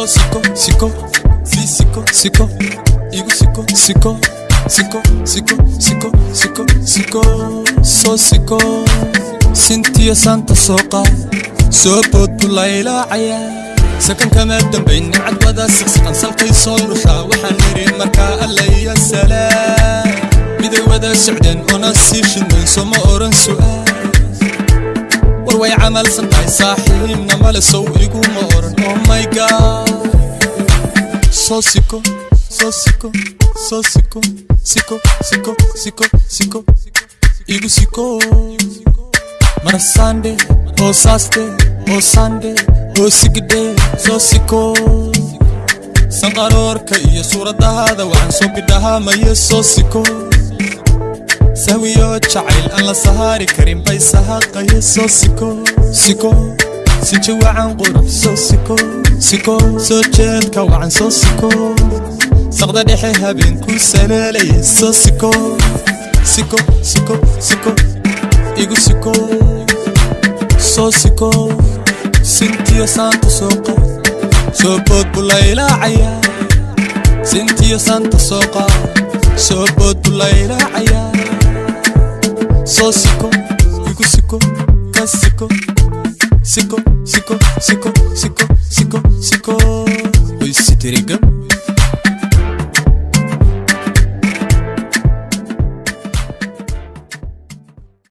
siko, siko, si siko, siko, igu siko, siko, siko, siko, siko, siko, siko, so siko. Sintiya Santa soqa, so bod layla caya. سكن كمان دنبين عد وذا سقسقن سلقي صول وحا وحا نري مركا اللي السلام بدي وذا سعدن ونسيشن من سما أورن سؤال وروي عمل سنتاي صاحي من مال سويقو ما أورن oh my god so siko so siko so siko siko siko siko siko igu siko mana Sunday oh Saturday oh Sunday oh sigde so siko sanqaroorka iyo suuradaada waxaan soo bidhaha maye so siko sawiyo jacayl aan la sahaari karin bay sahaqaye so siko siko sinji wacan qurux so siko siko soo jeedka wacan so siko saqda dhexe habeenku salaalay so siko siko siko siko igu siko so siko Sintiya Santa soqa, so bod layla caya. Sintiya Santa soqa, so bod layla caya. So siko, igu siko, kasiko, siko, siko, siko.